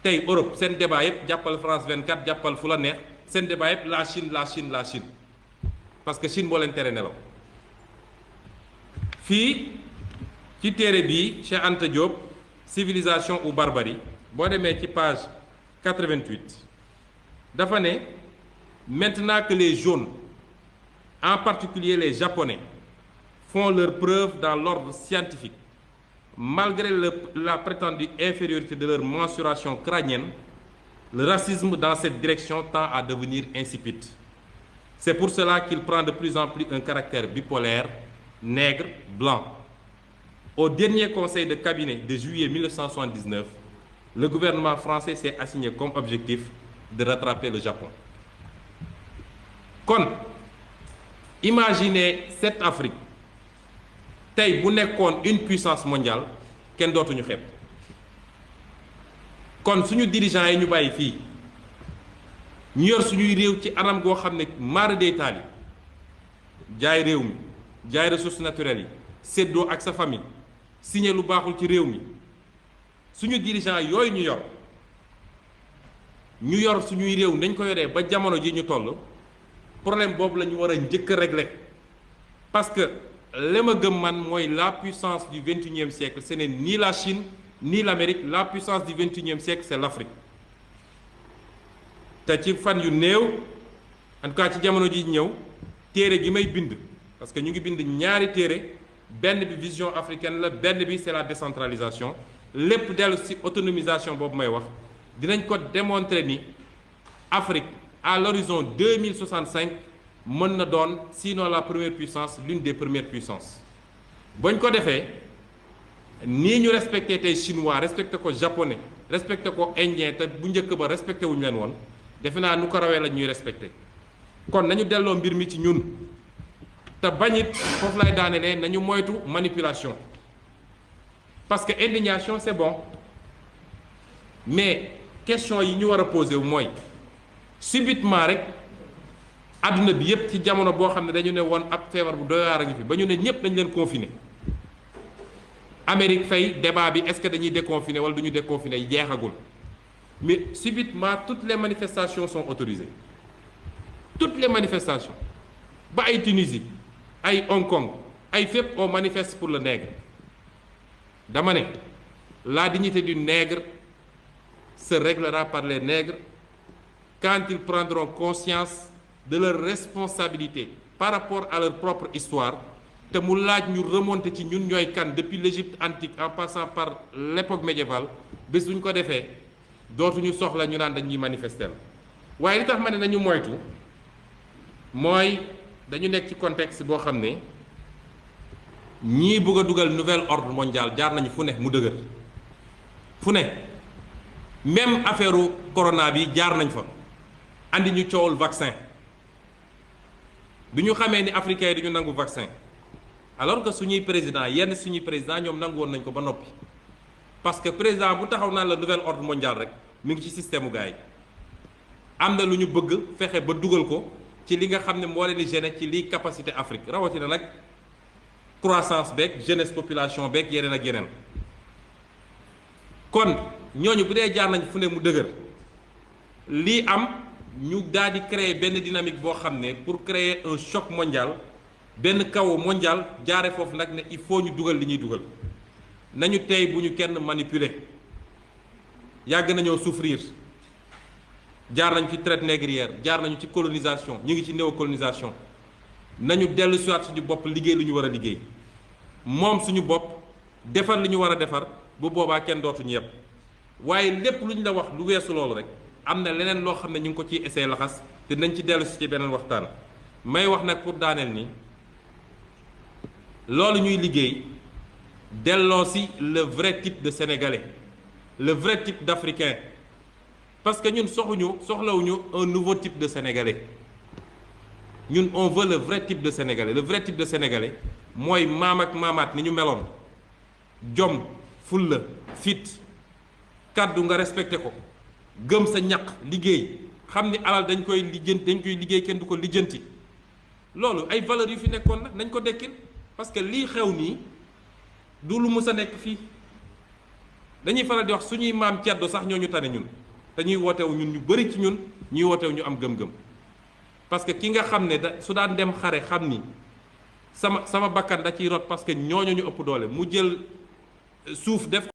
tey Europe seen débat yëpp jàppal France 24 jàppal fu la neex seen débat yëpp la Chine la Chine la Chine parce que Chine moo leen tere nelaw. fii ci téere bii Cheikh Anta Diop civilisation ou barbarie boo demee ci page 88 dafa ne maintenant que les jaunes en particulier les japonais font leur preuve dans l'ordre scientifique malgré la prétendue infériorité de leur mensuration crânienne, le racisme dans cette direction tend à devenir insipide. C'est pour cela qu'il prend de plus en plus un caractère bipolaire, nègre, blanc. Au dernier conseil de cabinet de juillet 1979, le gouvernement français s'est assigné comme objectif de rattraper le Japon. Kon, imaginez cette Afrique tey bu nekkoon une puissance mondiale kenn dootuñu xeeb kon suñu dirigeants yi ñu bàyyi fii ñu yor suñuy réew ci anam goo xam ne mara day taali jaay réew mi jaay ressources naturelles yi séddoo ak sa famille signé lu baaxul ci réew mi suñu dirigeants yooyu ñu yor suñuy réew nañ ko yoree ba jamono ji ñu toll problème boobu la ñu war a njëkk a régler parce que li ma gëm man mooy la puissance du 21e siècle ce n'est ni la Chine ni l'Amérique la puissance du 21e siècle c'est l'Afrique te ci fan yu néew en tout cas ci jamono ji ñëw téere gi may bind parce que ñu ngi bind ñaari téere benn bi vision africaine la benn bi c'est la décentralisation lépp dellu ci autonomisation boobu may wax dinañ ko démontrer ni Afrique à l'horizon 2065 mën na doon sinon la première puissance l'une des premières puissances bañ ko defee nii ñu respecté tey chinois respecté ko japonais respecté ko indien te bu njëkk ba respecté wuñu leen woon defe naa nu ko rawee la ñuy respecté kon nañu delloo mbir mi ci ñun te bañit foofu lay daanelee nañu moytu manipulation parce que indignation c'est bon mais question yi ñu war a poser wu mooy subitement rek adduna bi yépp ci jamono boo xam ne dañu ne woon ab feebar bu doy waar a ngi fi ba ñu ne ñépp dañu leen confiner Amérique fay débat bi est-ce que dañuy déconfiner wala du ñu déconfiner jeexagul mais subitement toutes les manifestations sont autorisées toutes les manifestations ba ay Tunisie ay Hong Kong ay fépp on manifeste pour le nègre dama ne la dignité du nègre se réglera par les nègres quand ils prendront conscience de leur responsabilité par rapport à leur propre histoire te mu laaj ñu remonter ci ñun ñooy kan depuis l'Égypte antique en passant par l'époque médiévale bés bu ñu ko defee dootuñu soxla ñu naan dañuy manifester waaye li tax ma ne nañu moytu mooy dañu nekk ci contexte boo xam ne ñii bëgg a dugal nouvel ordre mondial jaar nañu fu ne mu dëgër fu ne même affaire corona bi jaar nañ fa andi ñu coowul vaccin bi ñu xamee ni africains yi dañu nangu vaccin alors que suñuy président yenn suñuy président ñoom nangu woon nañ ko ba noppi parce que président bu taxaw naan la nouvel ordre mondial rek mi ngi ci système u gars yi am na lu ñu bëgg fexe ba dugal ko ci li nga xam ne moo leen di gêner ci liy capacité Afrique rawatina nag croissance beeg jeunesse population beeg yeneen ak yeneen kon ñooñu bu dee jaar nañ fu ne mu dëgër lii am ñu daal di créer benn dynamique boo xam ne pour créer un choc mondial benn chaos mondial jaare foofu nag ne il faut ñu dugal li ñuy dugal nañu tey bu ñu kenn manipuler yàgg nañoo souffrir jaar nañu ci traite négrière jaar nañu ci colonisation ñu ngi ci néocolonisation nañu dellu siwaat suñu bopp liggéey lu ñu war a liggéey moom suñu bopp defar li ñu war a defar bu boobaa kenn dootuñu yëpp waaye lépp lu ñu la wax lu weesu loolu rek am na leneen loo xam ne ñu ngi ko ciy essayer laxas te nañ ci dellu si ci beneen waxtaan may wax nag pour daaneel ni loolu ñuy liggéey delloo si le vrai type de sénégalais le vrai type d'africain parce que ñun soxlawuñu un nouveau type de sénégalais ñun on veut le vrai type de sénégalais le vrai type de sénégalais mooy maam ak maamaat ni ñu meloon jom fulla fit kàddu nga respecté ko gëm sa ñaq liggéey xam ni alal dañ koy liggéey kenn du ko lijjanti loolu ay valeurs yu fi nekkoon nag nañ ko dekkil parce que lii xew nii du lu mës a nekk fii dañuy faral di wax suñuy maam ceddo sax ñoo ñu tane ñun te ñuy wootewu ñun ñu bëri ci ñun ñuy wootewu ñu am gëm-gëm parce que ki nga xam ne su daan dem xare xam ni sama bakkan da ciy rot parce que ñooñu ñu ëpp doole mu jël suuf def